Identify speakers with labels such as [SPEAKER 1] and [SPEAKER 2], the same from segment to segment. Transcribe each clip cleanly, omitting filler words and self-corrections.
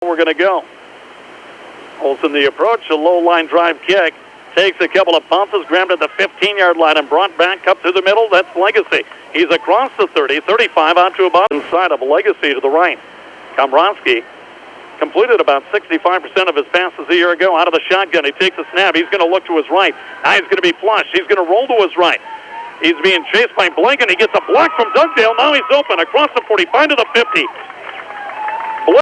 [SPEAKER 1] We're going to go. Olsen the approach, a low line drive kick. Takes a couple of bounces, grabbed at the 15-yard line and brought back up through the middle. That's Legacy. He's across the 30, 35 out to about inside of Legacy to the right. Komronsky completed about 65% of his passes a year ago out of the shotgun. He takes a snap. He's going to look to his right. Now he's going to be flush. He's going to roll to his right. He's being chased by Blanken. He gets a block from Dugdale. Now he's open across the 45 to the 50.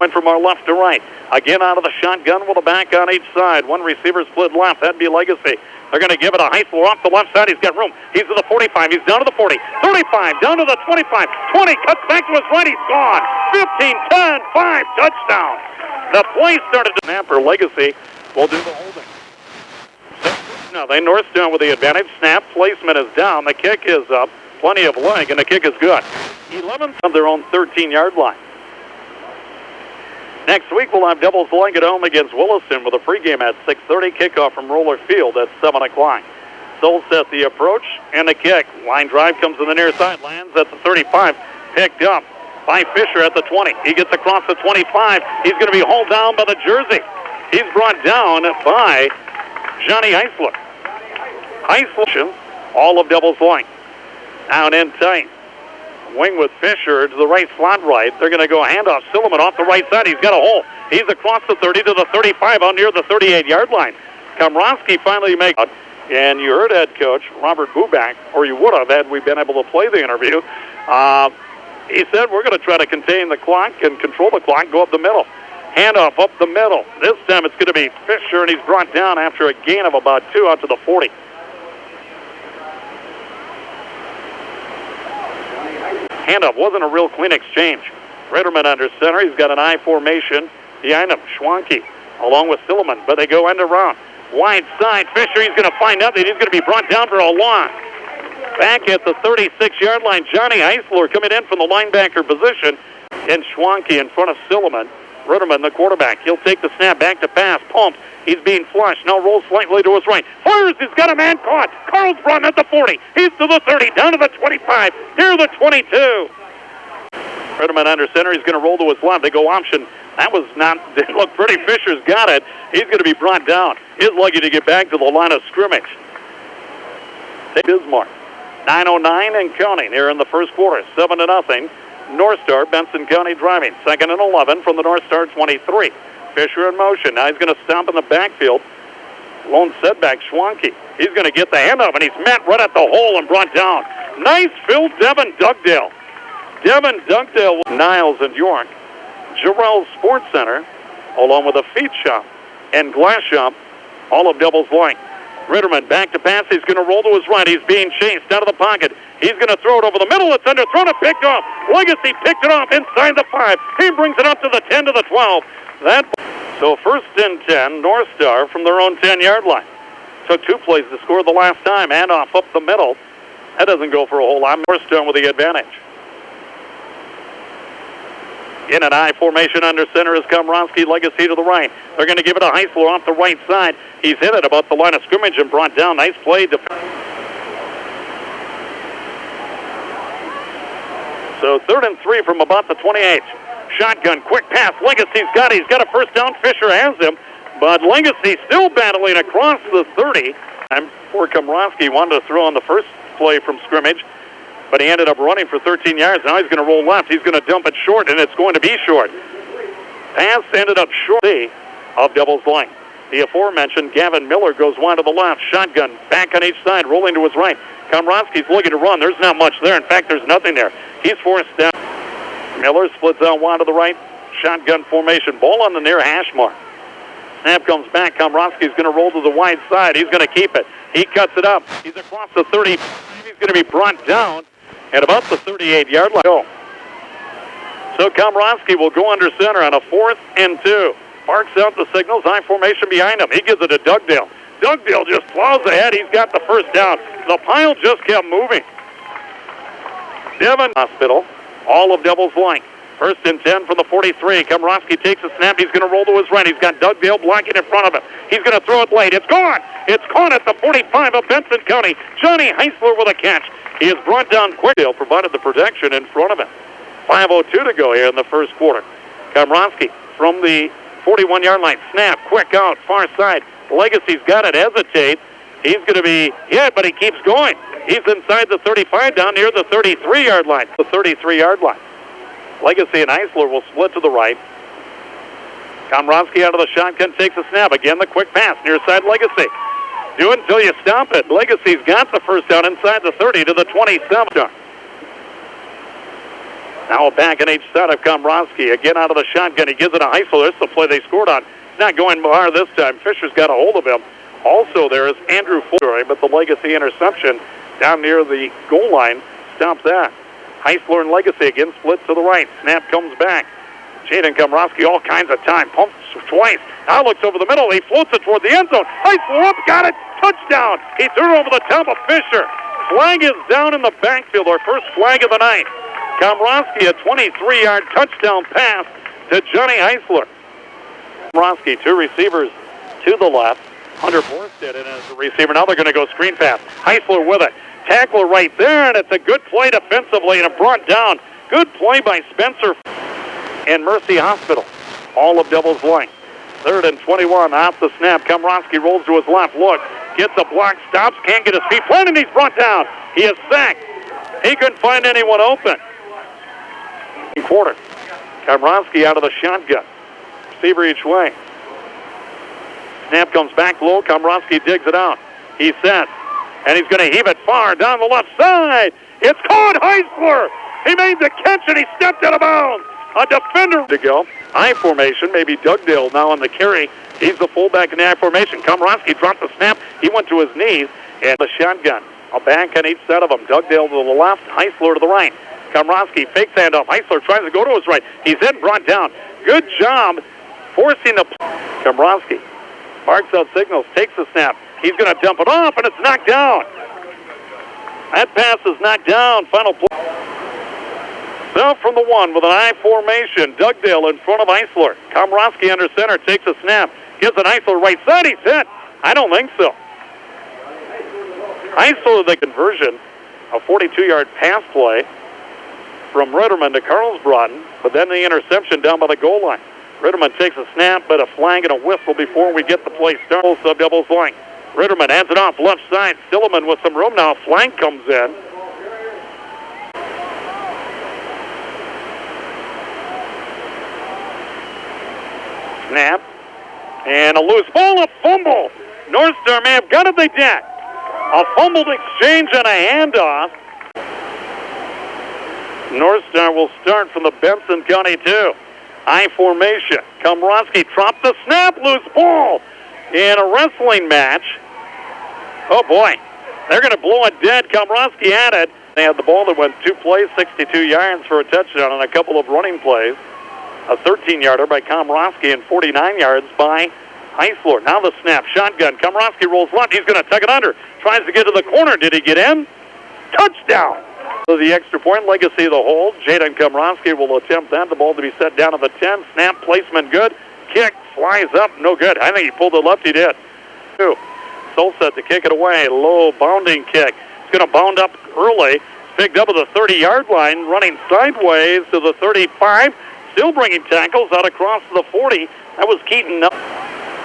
[SPEAKER 1] Went from our left to right. Again out of the shotgun with a back on each side. One receiver split left. That'd be Legacy. They're going to give it a Heisler off the left side. He's got room. He's to the 45. He's down to the 40. 35. Down to the 25. 20. Cuts back to his right. He's gone. 15, 10, 5. Touchdown. The play started to snapper. Legacy will do the holding. 6-0. Northstown with the advantage. Snap. Placement is down. The kick is up. Plenty of leg, and the kick is good. 11th on their own 13-yard line. Next week, we'll have Devils leg at home against Williston with a pregame at 6:30. Kickoff from Roller Field at 7 o'clock. Solstead the approach and the kick. Line drive comes to the near side. Lands at the 35. Picked up by Fisher at the 20. He gets across the 25. He's going to be hauled down by the jersey. He's brought down by Johnny Heisler. Heisler, all of Devils line. Down in tight. Wing with Fisher to the right slot right. They're going to go handoff. Silliman off the right side. He's got a hole. He's across the 30 to the 35 out near the 38-yard line. Komronsky finally makes it. And you heard head coach Robert Buback, or you would have had we been able to play the interview. He said we're going to try to contain the clock and control the clock, go up the middle. Handoff up the middle. This time it's going to be Fisher, and he's brought down after a gain of about 2 out to the 40. Handoff wasn't a real clean exchange. Ritterman under center. He's got an I formation behind him. Schwanke along with Silliman, but they go end around. Wide side. Fisher, he's going to find out that he's going to be brought down for a loss. Back at the 36-yard line, Johnny Heisler coming in from the linebacker position. And Schwanke in front of Silliman. Ritterman, the quarterback. He'll take the snap back to pass. Pumps. He's being flushed. Now rolls slightly to his right. Fires. He's got a man caught. Carlsbrunn at the 40. He's to the 30. Down to the 25. Near the 22. Ritterman under center. He's going to roll to his left. They go option. That was not, didn't look pretty. Fisher's got it. He's going to be brought down. He's lucky to get back to the line of scrimmage. Bismarck. 9:09 and counting here in the first quarter. 7-0. North Star, Benson County driving. 2nd and 11 from the North Star 23. Fisher in motion. Now he's going to stop in the backfield. Lone setback, Schwanke. He's going to get the handoff, and he's met right at the hole and brought down. Nice fill, Devin Dugdale. Devin Dugdale with Niles and York. Jarrell Sports Center, along with a feed shop and glass shop, all of Devils Lake. Ritterman back to pass. He's going to roll to his right. He's being chased out of the pocket. He's going to throw it over the middle. It's underthrown and picked off. Legacy picked it off inside the 5. He brings it up to the 10 to the 12. So 1st and 10, North Star from their own 10-yard line. Took 2 plays to score the last time. Handoff up the middle. That doesn't go for a whole lot. North Star with the advantage. In an I formation under center is Komronsky. Legacy to the right. They're going to give it to Heisler off the right side. He's hit it about the line of scrimmage and brought down. Nice play. So 3rd and 3 from about the 28. Shotgun, quick pass. Legacy's got it. He's got a first down. Fisher has him. But Legacy still battling across the 30. Poor Komronsky wanted to throw on the first play from scrimmage, but he ended up running for 13 yards. Now he's going to roll left. He's going to dump it short, and it's going to be short. Pass ended up short of Devils line. The aforementioned Gavin Miller goes wide to the left. Shotgun back on each side, rolling to his right. Komronsky's looking to run. There's not much there. In fact, there's nothing there. He's forced down. Miller splits out wide to the right. Shotgun formation. Ball on the near hash mark. Snap comes back. Komronsky's going to roll to the wide side. He's going to keep it. He cuts it up. He's across the 30. He's going to be brought down at about the 38-yard line. So Komronsky will go under center on a 4th and 2. Parks out the signals. High formation behind him. He gives it to Dugdale. Dugdale just plows ahead. He's got the first down. The pile just kept moving. Devon Hospital. All of Devils Link. 1st and 10 from the 43. Komronsky takes a snap. He's going to roll to his right. He's got Dugdale blocking in front of him. He's going to throw it late. It's gone. It's caught at the 45 of Benson County. Johnny Heisler with a catch. He is brought down quick. Dale provided the protection in front of him. 5:02 to go here in the first quarter. Komronsky from the 41-yard line. Snap, quick out, far side. Legacy's got it, hesitates. He's going to be hit, but he keeps going. He's inside the 35, down near the 33-yard line. The 33-yard line. Legacy and Eisler will split to the right. Komrosky out of the shotgun takes a snap. Again, the quick pass, near side Legacy. Do it until you stop it. Legacy's got the first down inside the 30 to the 27. Now back on each side of Komrosky. Again out of the shotgun. He gives it to Eisler. This is the play they scored on. Not going far this time. Fisher's got a hold of him. Also there is Andrew Fuller, but the Legacy interception down near the goal line stops that. Eisler and Legacy again split to the right. Snap comes back. Jaden Komrosky all kinds of time. Pumps twice. Now looks over the middle. He floats it toward the end zone. Eisler up. Got it. Touchdown. He threw it over the top of Fisher. Flag is down in the backfield. Our first flag of the night. Komrosky, a 23-yard touchdown pass to Johnny Eisler. Komrosky, two receivers to the left. Hunter Borstead in as a receiver. Now they're going to go screen pass. Eisler with it. Tackler right there, and it's a good play defensively, and it brought down. Good play by Spencer and Mercy Hospital. All of Devils length. 3rd and 21 off the snap. Komrosky rolls to his left. Look, gets a block, stops, can't get his feet planted, and he's brought down. He is sacked. He couldn't find anyone open. Quarter. Komrosky out of the shotgun. Receiver each way. Snap comes back low. Komrosky digs it out. He's set. And he's going to heave it far down the left side. It's caught. Eisler. He made the catch and he stepped out of bounds. A defender to go. I formation. Maybe Dugdale now on the carry. He's the fullback in the I formation. Komrosky dropped the snap. He went to his knees. And the shotgun. A back on each side of him. Dugdale to the left. Eisler to the right. Komrosky fakes handoff. Eisler tries to go to his right. He's then brought down. Good job forcing the... Komrosky barks out signals. Takes the snap. He's going to dump it off, and it's knocked down. That pass is knocked down. Final play. So from the one with an I formation. Dugdale in front of Eisler. Komrosky under center. Takes a snap. Gives an Eisler right side. He's hit. I don't think so. Eisler, the conversion. A 42-yard pass play from Ritterman to Carlsbroden, but then the interception down by the goal line. Ritterman takes a snap, but a flag and a whistle before we get the play started. So Devils length. Ritterman hands it off left side. Silliman with some room now. Flank comes in. Snap. And a loose ball, a fumble. North Star may have got it, they did. A fumbled exchange and a handoff. North Star will start from the Benson County 2. I formation. Komrosky dropped the snap, loose ball in a wrestling match. Oh boy, they're going to blow it dead. Komrosky had it. They had the ball that went 2 plays, 62 yards for a touchdown and a couple of running plays. A 13-yarder by Komrosky and 49 yards by Eisler. Now the snap, shotgun. Komrosky rolls left. He's going to tuck it under. Tries to get to the corner. Did he get in? Touchdown. So the extra point, Legacy the hold. Jaden Komrosky will attempt that. The ball to be set down at the 10. Snap placement good. Kick flies up. No good. I think he pulled it left. He did. 2. Solset to kick it away. Low bounding kick. It's going to bound up early. Picked up at the 30-yard line. Running sideways to the 35. Still bringing tackles out across the 40. That was Keaton.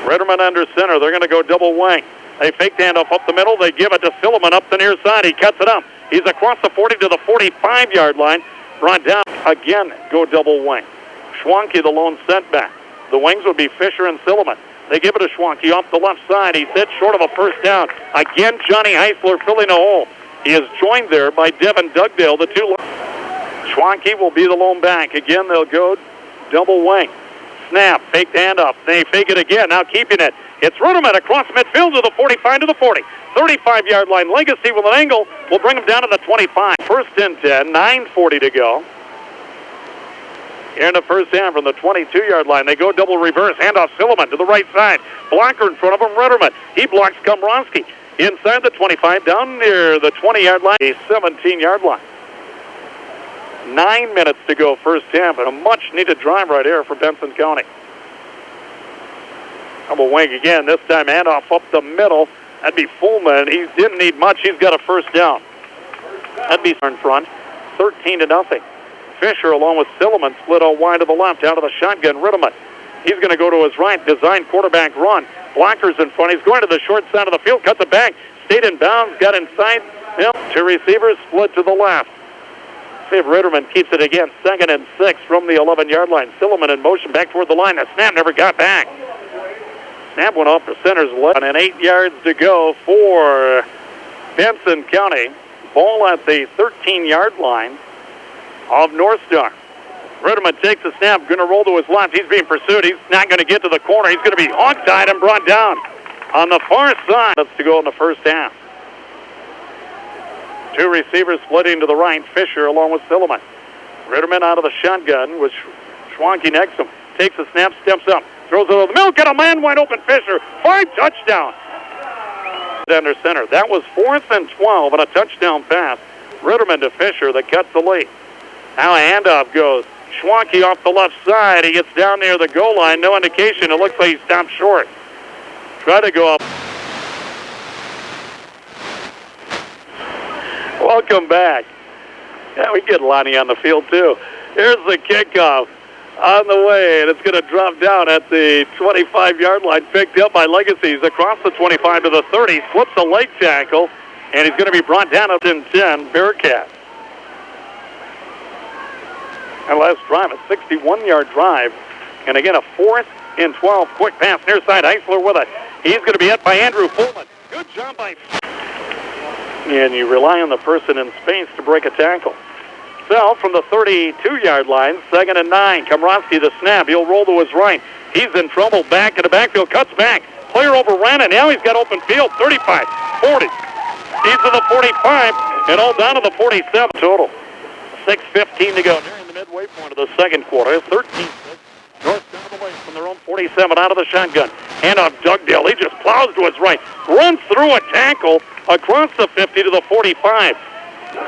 [SPEAKER 1] Ritterman under center. They're going to go double wing. They fake the handoff up the middle. They give it to Silliman up the near side. He cuts it up. He's across the 40 to the 45-yard line. Brought down. Again, go double wing. Schwanke, the lone setback. The wings would be Fisher and Silliman. They give it to Schwanke off the left side. He's hit short of a first down. Again, Johnny Eisler filling a hole. He is joined there by Devin Dugdale, the two. Schwanke will be the lone back. Again, they'll go double wing. Snap, fake the handoff. They fake it again, now keeping it. It's Ritterman across midfield to the 45 to the 40. 35-yard line. Legacy with an angle will bring him down to the 25. 1st and 10, 9:40 to go. In the first half from the 22-yard line, they go double reverse. Handoff Silliman to the right side. Blocker in front of him, Ritterman. He blocks Komrosky. Inside the 25, down near the 20-yard line, a 17-yard line. 9 minutes to go first half, and a much-needed drive right here for Benson County. Double wing again. This time handoff up the middle. That'd be Fullman. He didn't need much. He's got a first down. That'd be in front. 13-0. Fisher along with Silliman split out wide to the left out of the shotgun. Ritterman He's going to go to his right, design quarterback run. Blockers in front. He's going to the short side of the field, cuts it back, stayed in bounds, got inside. Yep. Two receivers split to the left. See if Ritterman keeps it again. 2nd and 6 from the 11-yard line. Silliman in motion back toward the line. The snap never got back. Snap went off the center's left. And 8 yards to go for Benson County. Ball at the 13-yard line of North Star. Ritterman takes the snap, going to roll to his left. He's being pursued. He's not going to get to the corner. He's going to be hog-tied and brought down on the far side. That's to go in the first half. Two receivers splitting to the right. Fisher along with Silliman. Ritterman out of the shotgun with Schwanke next to him. Takes the snap, steps up, throws it over the middle. Got a man wide open. Fisher. 5 touchdown. Under center. That was 4th and 12 and a touchdown pass. Ritterman to Fisher that cuts the lead. Now a handoff goes. Schwanke off the left side. He gets down near the goal line. No indication. It looks like he stopped short. Try to go up. Welcome back. Yeah, we get Lonnie on the field too. Here's the kickoff on the way, and it's going to drop down at the 25-yard line. Picked up by Legacy. He's across the 25 to the 30. Slips a leg tackle, and he's going to be brought down up in 10. Bearcats. And last drive, a 61-yard drive. And again, a 4th and 12. Quick pass near side. Eisler with it. He's going to be hit by Andrew Fullman. Good job by... And you rely on the person in space to break a tackle. Fell from the 32-yard line. 2nd and 9. Komrosky the snap. He'll roll to his right. He's in trouble. Back in the backfield. Cuts back. Player overran it. Now he's got open field. 35, 40. He's to the 45. And all down to the 47 total. 6:15 to go. Nearing the midway point of the second quarter. 13-6. North down the way from their own 47 out of the shotgun. Hand off Dugdale. He just plows to his right. Runs through a tackle across the 50 to the 45.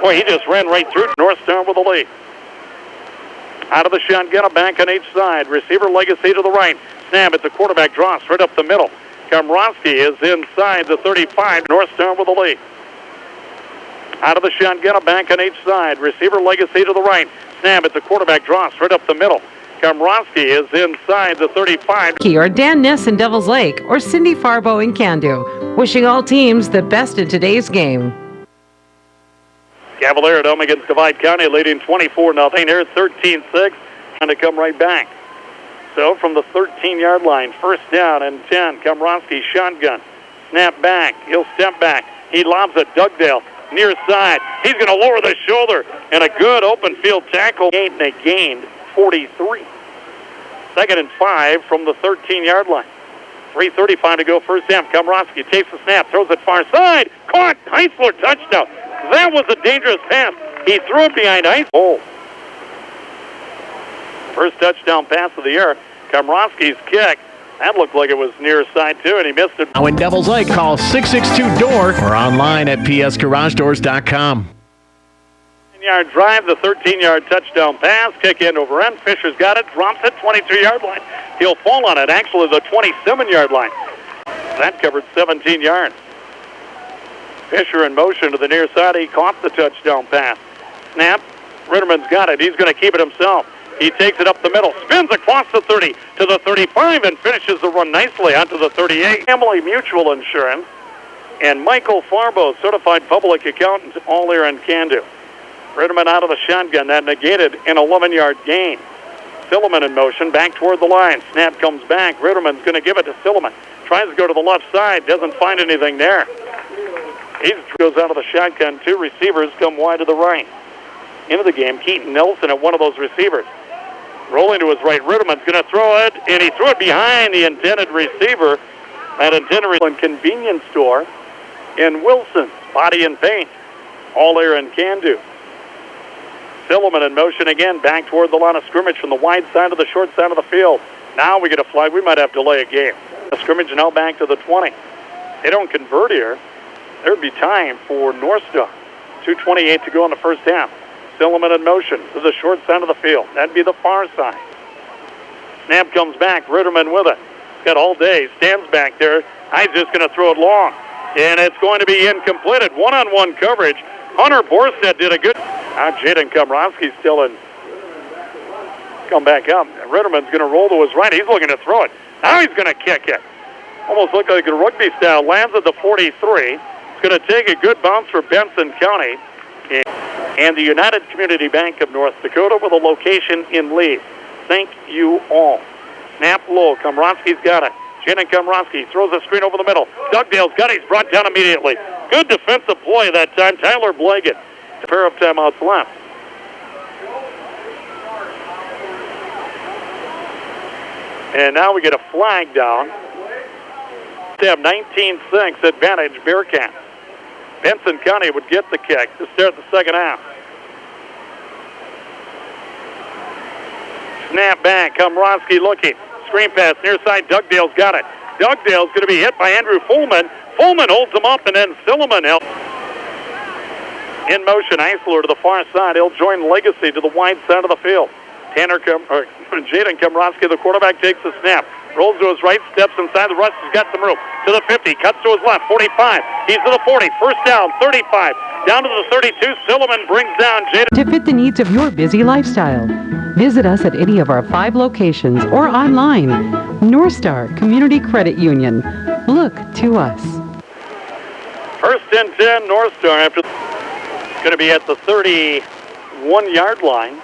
[SPEAKER 1] Boy, he just ran right through. North Star with the lead. Out of the shotgun, a back on each side. Receiver Legacy to the right. Snap at the quarterback draw straight up the middle. Komrosky is inside the 35. North Star with the lead. Out of the shotgun, a back on each side. Receiver Legacy to the right. Snap at the quarterback draw straight up the middle. Komrosky is inside the 35.
[SPEAKER 2] Or Dan Ness in Devil's Lake, or Cindy Farbo in Candu. Wishing all teams the best in today's game.
[SPEAKER 1] Cavalier at home against Divide County, leading 24-0. Here, 13-6, and to come right back. So from the 13-yard line, first down and 10. Komrosky shotgun, snap back. He'll step back. He lobs at Dugdale near side. He's going to lower the shoulder, and a good open field tackle. And they gained 43. 2nd and 5 from the 13-yard line. 3:35 to go first half. Komrosky takes the snap, throws it far side. Caught. Eisler touchdown. That was a dangerous pass. He threw it behind Eisler. First touchdown pass of the year. Komrosky's kick. That looked like it was near side too, and he missed it.
[SPEAKER 3] Now in Devil's Lake, call 662-DOOR or online at psgaragedoors.com.
[SPEAKER 1] 10-yard drive, the 13-yard touchdown pass, kick end over end. Fisher's got it, drops it, 22-yard line. He'll fall on it, actually the 27-yard line. That covered 17 yards. Fisher in motion to the near side. He caught the touchdown pass. Snap. Ritterman's got it. He's going to keep it himself. He takes it up the middle, spins across the 30 to the 35, and finishes the run nicely onto the 38. Family Mutual Insurance and Michael Farbo, certified public accountant, all here in Candu. Ritterman out of the shotgun. That negated an 11-yard gain. Silliman in motion, back toward the line. Snap comes back. Ritterman's going to give it to Silliman. Tries to go to the left side. Doesn't find anything there. He goes out of the shotgun. Two receivers come wide to the right. Into the game, Keaton Nelson at one of those receivers. Rolling to his right. Ritterman's going to throw it, and he threw it behind the intended receiver. That intended convenience store in Wilson. Body and paint. All here in Candu. Silliman in motion again, back toward the line of scrimmage from the wide side to the short side of the field. Now we get a flag. We might have to delay a game. The scrimmage now back to the 20. They don't convert here. There would be time for North Star. 2:28 to go in the first half. Silliman in motion to the short side of the field. That'd be the far side. Snap comes back. Ritterman with it. He's got all day. Stands back there. He's just going to throw it long. And it's going to be incompleted. One-on-one coverage. Hunter Borstead did a good... Now Jaden Komrosky still in come back up. Ritterman's going to roll to his right. He's looking to throw it. Now he's going to kick it. Almost looked like a rugby style. Lands at the 43. It's going to take a good bounce for Benson County. And the United Community Bank of North Dakota with a location in Leeds. Thank you all. Snap low. Komronsky's got it. Jaden Komronsky throws a screen over the middle. Dugdale's got it. He's brought down immediately. Good defensive play that time. Tyler Blaggett. A pair of timeouts left. And now we get a flag down. They have 19-6 advantage, Bearcats. Benson County would get the kick to start the second half. Snap back, Komronsky looking. Screen pass near side, Dugdale's got it. Dugdale's going to be hit by Andrew Fullman. Fullman holds him up, and then Silliman helps. In motion, Eisler to the far side. He'll join Legacy to the wide side of the field. Jaden Komronsky, the quarterback, takes the snap. Rolls to his right, steps inside the rush. He's got some room. To the 50, cuts to his left, 45. He's to the 40, first down, 35. Down to the 32, Silliman brings down Jaden.
[SPEAKER 2] To fit the needs of your busy lifestyle, visit us at any of our 5 locations or online. North Star Community Credit Union. Look to us.
[SPEAKER 1] First and 10, North Star after going to be at the 31-yard line.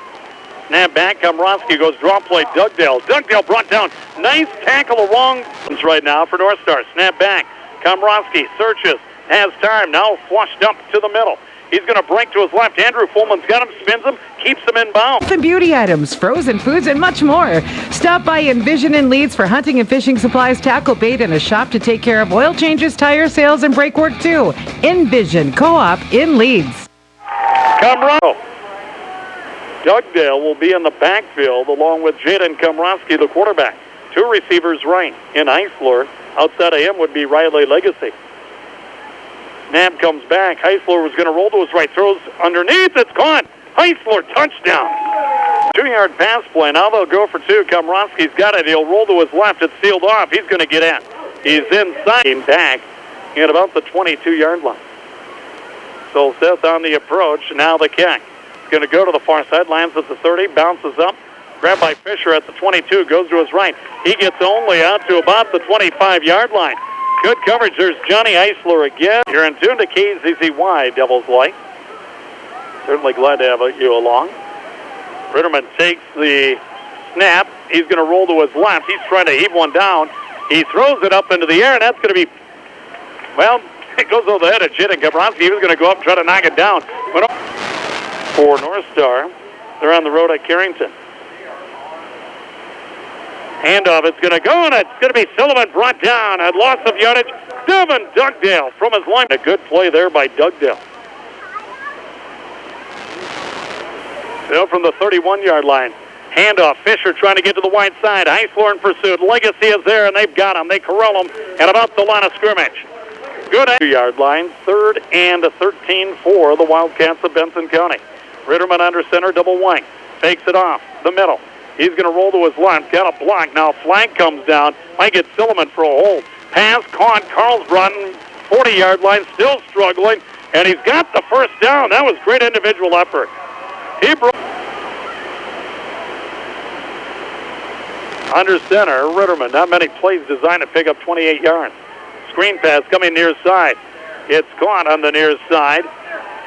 [SPEAKER 1] Snap back, Komronsky goes draw play, Dugdale. Dugdale brought down. Nice tackle along right now for North Star. Snap back, Komronsky searches, has time, now flushed up to the middle. He's going to break to his left. Andrew Fullman's got him, spins him, keeps him in bounds.
[SPEAKER 2] And beauty items, frozen foods, and much more. Stop by Envision in Leeds for hunting and fishing supplies, tackle bait, and a shop to take care of oil changes, tire sales, and brake work too. Envision Co-op in Leeds.
[SPEAKER 1] Komronsky. Dugdale will be in the backfield along with Jaden Komronsky, the quarterback. 2 receivers right in Eisler. Outside of him would be Riley Legacy. Snap comes back. Eisler was going to roll to his right. Throws underneath. It's caught. Eisler touchdown. 2-yard pass play. Now they'll go for 2. Komronsky's got it. He'll roll to his left. It's sealed off. He's going to get in. He's inside. Back at about the 22-yard line. So Seth on the approach. Now the kick. Going to go to the far side, lands at the 30, bounces up, grabbed by Fisher at the 22, goes to his right. He gets only out to about the 25-yard line. Good coverage. There's Johnny Eisler again. You're in tune to KZZY, Devils Light. Certainly glad to have you along. Ritterman takes the snap. He's going to roll to his left. He's trying to heave one down. He throws it up into the air, and that's going to be, well, it goes over the head of Jaden Komronsky. He was going to go up and try to knock it down. But for North Star, they're on the road at Carrington. Handoff, it's going to go, and it's going to be Silliman brought down. A loss of yardage. Devin Dugdale from his line. A good play there by Dugdale. Still from the 31-yard line. Handoff, Fisher trying to get to the wide side. Eisler in pursuit. Legacy is there, and they've got him. They corral him at about the line of scrimmage. Good 2-yard line. 3rd and 13 for the Wildcats of Benson County. Ritterman under center, double wing. Fakes it off, the middle. He's going to roll to his left. Got a block. Now flag comes down. Might get Silliman for a hold. Pass caught. Carlsbron, 40-yard line, still struggling. And he's got the first down. That was great individual effort. He broke. Under center, Ritterman. Not many plays designed to pick up 28 yards. Screen pass coming near side. It's caught on the near side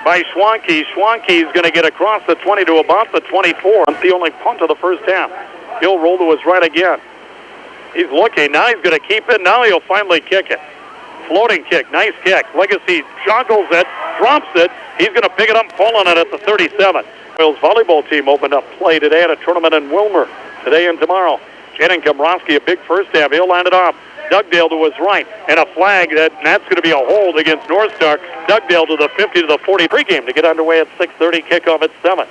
[SPEAKER 1] by Schwanke. Schwanke's going to get across the 20 to about the 24. The only punt of the first half. He'll roll to his right again. He's looking. Now he's going to keep it. Now he'll finally kick it. Floating kick. Nice kick. Legacy juggles it, drops it. He's going to pick it up, fall on it at the 37. Will's volleyball team opened up play today at a tournament in Wilmer today and tomorrow. Jaden Komronsky, a big first half. He'll land it off. Dugdale to his right, and a flag, that's going to be a hold against North Star. Dugdale to the 50 to the 40. Pregame to get underway at 6:30, kickoff at 7.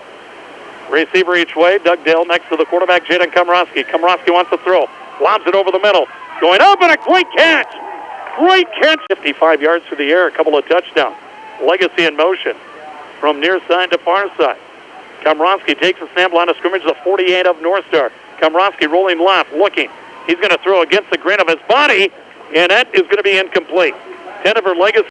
[SPEAKER 1] Receiver each way, Dugdale next to the quarterback, Jaden Komronsky. Komronsky wants to throw, lobs it over the middle, going up, and a great catch! Great catch! 55 yards through the air, a couple of touchdowns. Legacy in motion from near side to far side. Komronsky takes a snap, line of scrimmage, the 48 of North Star. Komronsky rolling left, looking. He's going to throw against the grain of his body, and that is going to be incomplete. 10 of her Legacy.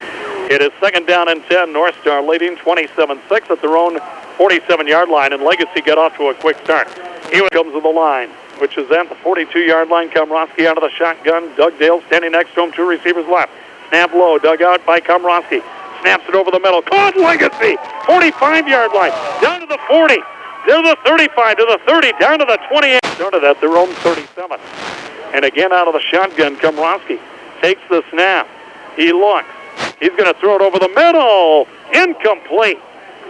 [SPEAKER 1] It is 2nd down and 10. North Star leading 27-6 at their own 47-yard line, and Legacy got off to a quick start. He comes to the line, which is at the 42-yard line. Komrosky out of the shotgun. Doug Dale standing next to him. Two receivers left. Snap low, dug out by Komrosky. Snaps it over the middle. Caught Legacy. 45-yard line. Down to the 40. To the 35. To the 30. Down to the 28. Started at their own 37. And again out of the shotgun, Komrosky takes the snap. He looks. He's going to throw it over the middle. Incomplete.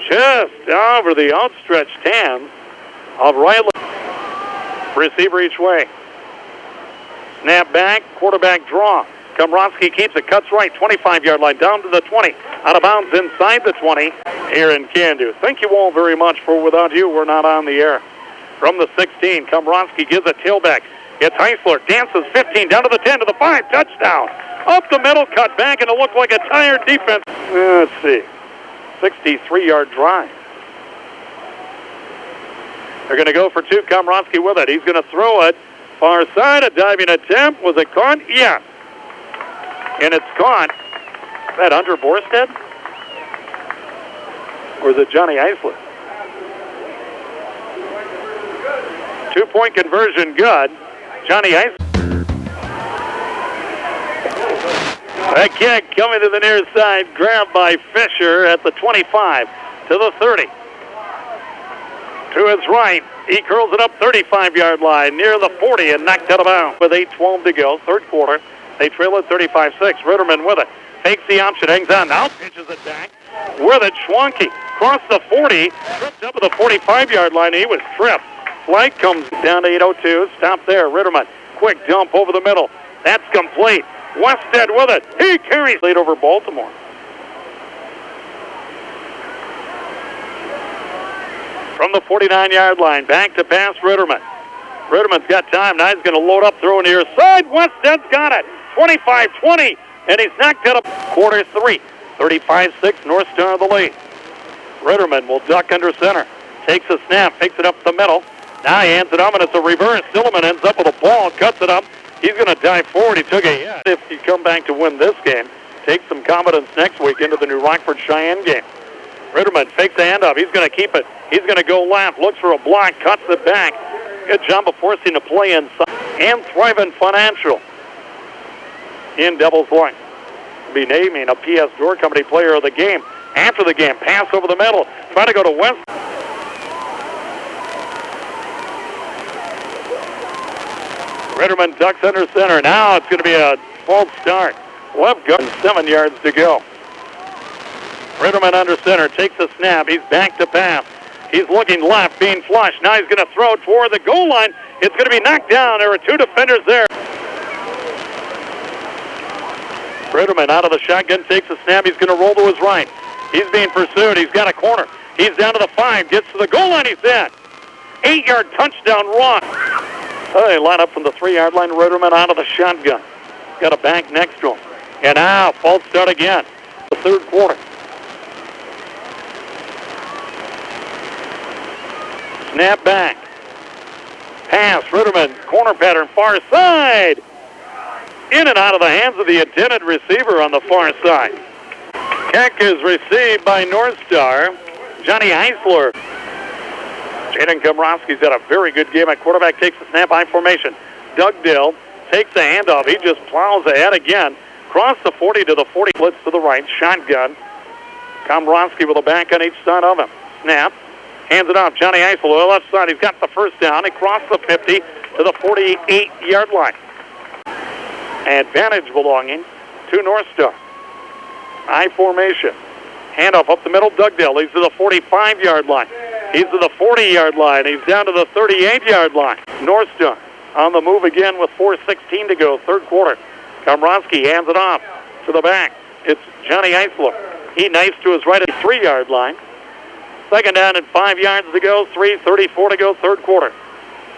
[SPEAKER 1] Just over the outstretched hands of Riley. Receiver each way. Snap back. Quarterback draw. Komrosky keeps it. Cuts right. 25-yard line. Down to the 20. Out of bounds inside the 20. Here in Candu. Thank you all very much for without you, we're not on the air. From the 16, Komrosky gives a tailback. It's Heisler. Dances 15. Down to the 10. To the 5. Touchdown. Up the middle. Cut back. And it looked like a tired defense. Let's see. 63-yard drive. They're going to go for two. Komrosky with it. He's going to throw it. Far side. A diving attempt. Was it caught? Yeah. And it's caught. Is that Hunter Borstead? Or is it Johnny Heisler? 2-point conversion good. Johnny Heisler. That kick coming to the near side, grabbed by Fisher at the 25 to the 30. To his right, he curls it up 35-yard line near the 40 and knocked out of bounds with 8:12 to go. Third quarter, they trail it 35-6. Ritterman with it. Takes the option, hangs on. Now pitches it back. With it, Schwanke. Cross the 40. Tripped up at the 45-yard line. He was tripped. Flight comes down to 8:02. Stop there. Ritterman. Quick dump over the middle. That's complete. Westhead with it. He carries lead over Baltimore. From the 49-yard line, back to pass Ritterman. Ritterman's got time. Now he's going to load up, throw near side. Westhead's got it. 25-20, and he's knocked out of quarter three. 35-6, North Star the lead. Ritterman will duck under center. Takes a snap, picks it up the middle. Now he hands it up, and it's a reverse. Silliman ends up with a ball, cuts it up. He's going to dive forward. He took a hit. If you come back to win this game, take some confidence next week into the new Rockford-Cheyenne game. Ritterman fakes the handoff. He's going to keep it. He's going to go left, looks for a block, cuts it back. Good job of forcing the play inside. And Thrivent Financial in Devil's Line. Be naming a PS Door Company player of the game. After the game, pass over the middle. Trying to go to West. Ritterman ducks under center. Now it's going to be a false start. Left guard, 7 yards to go. Ritterman under center, takes a snap. He's back to pass. He's looking left, being flushed. Now he's going to throw toward the goal line. It's going to be knocked down. There are two defenders there. Ritterman out of the shotgun, takes a snap. He's going to roll to his right. He's being pursued. He's got a corner. He's down to the 5, gets to the goal line. He's in. 8-yard touchdown run. They line up from the 3-yard line. Ritterman out of the shotgun. Got a back next to him. And now, false start again. The third quarter. Snap back. Pass. Ritterman. Corner pattern. Far side. In and out of the hands of the intended receiver on the far side. Kick is received by North Star. Johnny Heisler. Jaden Komrosky's had a very good game at quarterback. Takes the snap, I formation. Doug Dill takes the handoff. He just plows ahead again. Cross the 40 to the 40. Blitz to the right. Shotgun. Komrosky with a back on each side of him. Snap. Hands it off. Johnny Heisler on the left side. He's got the first down. He crossed the 50 to the 48-yard line. Advantage belonging to North Star. I formation. Handoff up the middle. Dugdale. He's to the 45-yard line. He's to the 40-yard line. He's down to the 38-yard line. North Star on the move again with 4:16 to go. Third quarter. Komrosky hands it off to the back. It's Johnny Heisler. He knifes to his right at the 3-yard line. Second down and 5 yards to go. 3:34 to go. Third quarter.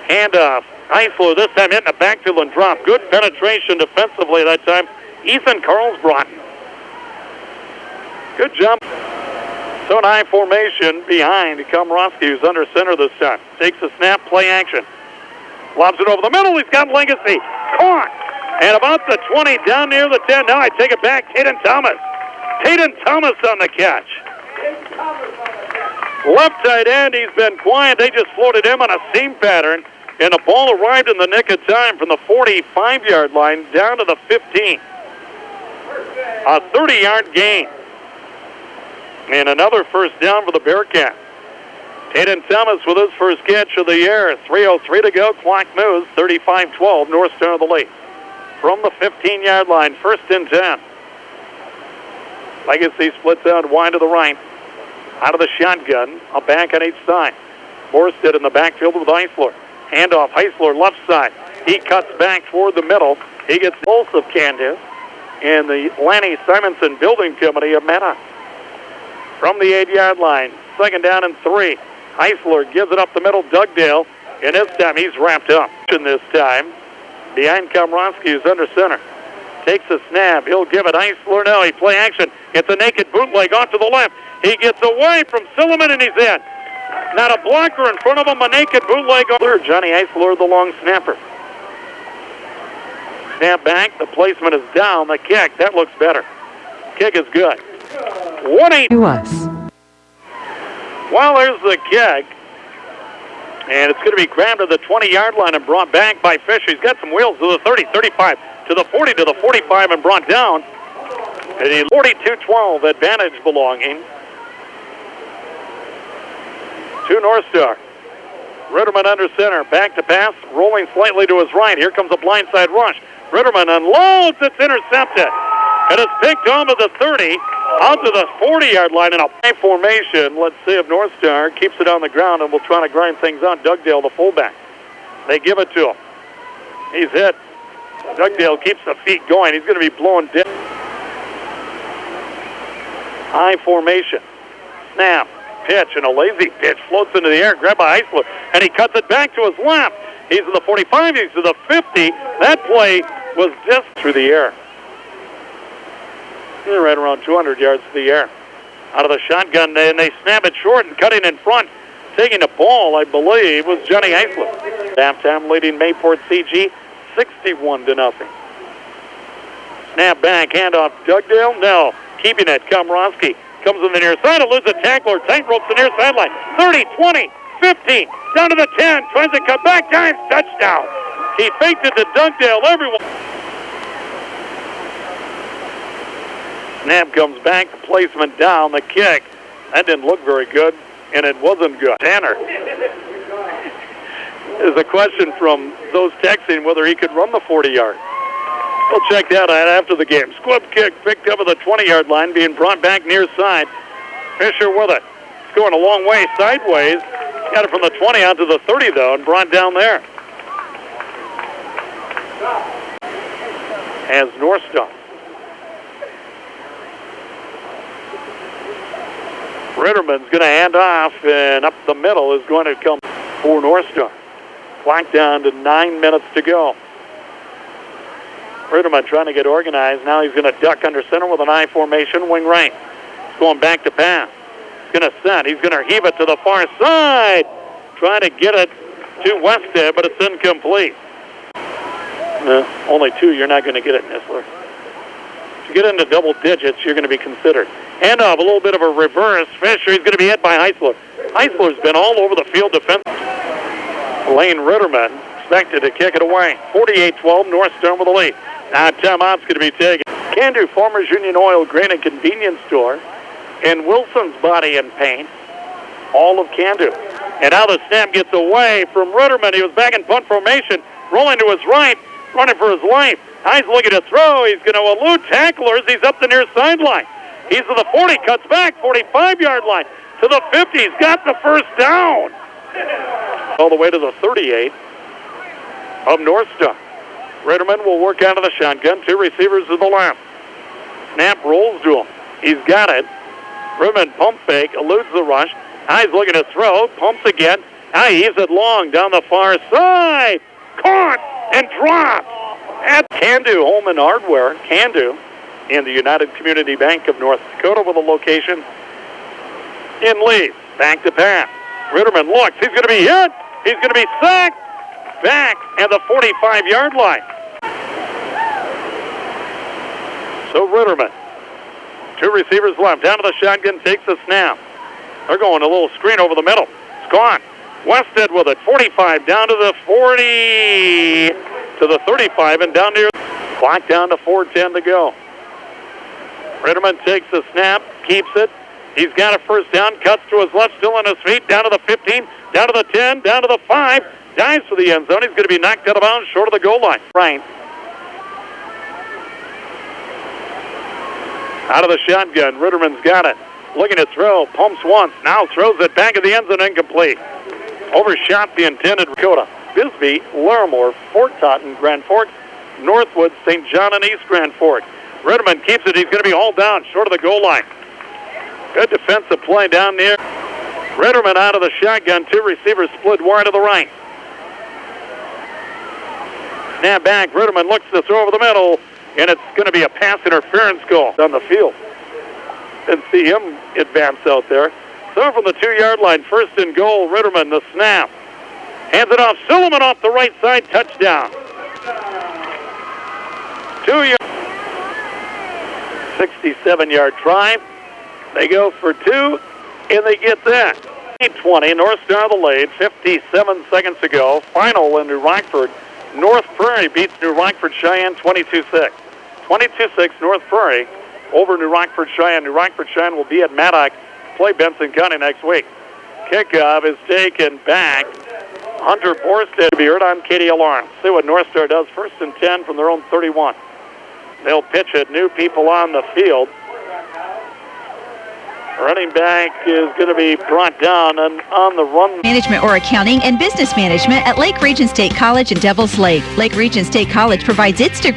[SPEAKER 1] Handoff. Heisler this time hitting the backfield and drop. Good penetration defensively that time. Ethan Carlsbrock. Good jump. So an I formation behind Komrosky, who's under center this time. Takes a snap, play action. Lobs it over the middle. He's got Legacy. Caught. And about the 20, down near the 10. Now I take it back. Taden Thomas. Taden Thomas on the catch. Left tight end, he's been quiet. They just floated him on a seam pattern, and the ball arrived in the nick of time from the 45-yard line down to the 15. A 30-yard gain. And another first down for the Bearcats. Hayden Thomas with his first catch of the year. 3:03 to go. Clock moves. 35-12. North Star the lead. From the 15-yard line. 1st and 10. Legacy splits out wide to the right. Out of the shotgun. A back on each side. Morstead in the backfield with Heisler. Handoff. Heisler left side. He cuts back toward the middle. He gets the pulse of Candace and the Lanny Simonson Building Company of Meta. From the 8-yard line. 2nd down and 3. Heisler gives it up the middle. Dugdale. And this time he's wrapped up. This time. Behind Komronsky, who's under center. Takes a snap. He'll give it. Heisler. No, he play action. It's a naked bootleg off to the left. He gets away from Silliman and he's in. Not a blocker in front of him. A naked bootleg. Johnny Heisler, the long snapper. Snap back. The placement is down. The kick. That looks better. Kick is good. 1-8.
[SPEAKER 2] To us.
[SPEAKER 1] Well, there's the kick. And it's going to be grabbed at the 20-yard line and brought back by Fisher. He's got some wheels to the 30, 35, to the 40, to the 45, and brought down. And a 42-12 advantage belonging to North Star. Ritterman under center. Back to pass. Rolling slightly to his right. Here comes a blindside rush. Ritterman unloads. It's intercepted. It is picked on to the 30, out to the 40-yard line in a high formation. Let's see if North Star keeps it on the ground, and we'll try to grind things on. Dugdale, the fullback. They give it to him. He's hit. Dugdale keeps the feet going. He's going to be blown dead. High formation. Snap. Pitch, and a lazy pitch floats into the air. Grabbed by Heisler, and he cuts it back to his left. He's to the 45. He's to the 50. That play was just through the air. They're right around 200 yards to the air. Out of the shotgun, and they snap it short, and cutting in front, taking the ball, I believe, was Johnny Heisler. Halftime leading Mayport CG 61-0. Snap back, handoff Dugdale. No, keeping it. Komronsky comes on the near side, eludes a tackler, tight ropes the near sideline. 30, 20, 15, down to the 10, tries to cut back, dives, touchdown. He faked it to Dugdale. Everyone. Snap comes back, the placement down, the kick. That didn't look very good, and it wasn't good. Tanner. There's a question from those texting whether he could run the 40-yard. We'll check that out after the game. Squib kick picked up at the 20-yard line, being brought back near side. Fisher with it. It's going a long way sideways. Got it from the 20 out to the 30, though, and brought down there. As North Star. Ritterman's going to hand off, and up the middle is going to come for North Star. Clock down to 9 minutes to go. Ritterman trying to get organized. Now he's going to duck under center with an I formation, wing right. He's going back to pass. He's going to set. He's going to heave it to the far side. Trying to get it to Westhead, but it's incomplete. Only 2, you're not going to get it, Nistler. If you get into double digits, you're going to be considered. Handoff, a little bit of a reverse. Fisher, he's going to be hit by Heisler. Heisler's been all over the field defense. Lane Ritterman expected to kick it away. 48-12, North Star with the lead. Now timeout's going to be taken. Can-Do Farmers Union Oil, Grain and Convenience Store, and Wilson's Body and Paint. All of Can-Do. And now the snap gets away from Ritterman. He was back in punt formation, rolling to his right, running for his life. He's looking to throw. He's going to elude tacklers. He's up the near sideline. He's to the 40, cuts back, 45-yard line. To the 50, he's got the first down. All the way to the 38 of North Star. Ritterman will work out of the shotgun. 2 receivers to the left. Snap rolls to him. He's got it. Ritterman pump fake, eludes the rush. Now he's looking to throw, pumps again. Now he heaves it long down the far side. Caught and dropped. At Can-Do Home and Hardware, Can-Do, in the United Community Bank of North Dakota with a location in Leeds. Back to pass. Ritterman looks. He's going to be hit. He's going to be sacked. Back at the 45-yard line. So Ritterman, 2 receivers left. Down to the shotgun, takes the snap. They're going a little screen over the middle. It's gone. Wested with it. 45 down to the 40 to the 35 and down near. Clock down to 4:10 to go. Ritterman takes the snap, keeps it. He's got a first down, cuts to his left, still on his feet, down to the 15, down to the 10, down to the 5, dives for the end zone. He's going to be knocked out of bounds short of the goal line. Right. Out of the shotgun, Ritterman's got it. Looking to throw, pumps once, now throws it back of the end zone, incomplete. Overshot the intended Dakota. Bisbee, Larimore, Fort Totten, Grand Forks, Northwood, St. John, and East Grand Forks. Ritterman keeps it. He's going to be hauled down short of the goal line. Good defensive play down near. Ritterman out of the shotgun. Two receivers split wide to the right. Snap back. Ritterman looks to throw over the middle, and it's going to be a pass interference goal on the field. Didn't see him advance out there. So from the 2-yard line, first and goal. Ritterman, the snap. Hands it off. Silliman off the right side. Touchdown. 67-yard try. They go for 2, and they get that. 20, North Star of the Lade, 57 seconds ago. Final in New Rockford. North Prairie beats New Rockford Cheyenne 22-6. 22-6, North Prairie over New Rockford Cheyenne. New Rockford Cheyenne will be at Maddox, play Benson County next week. Kickoff is taken back. Hunter Borstead to be heard on KDLR. See what North Star does. First and 10 from their own 31. They'll pitch it. New people on the field. Running back is going to be brought down and on the run.
[SPEAKER 4] Management or accounting and business management at Lake Region State College in Devils Lake. Lake Region State College provides its degree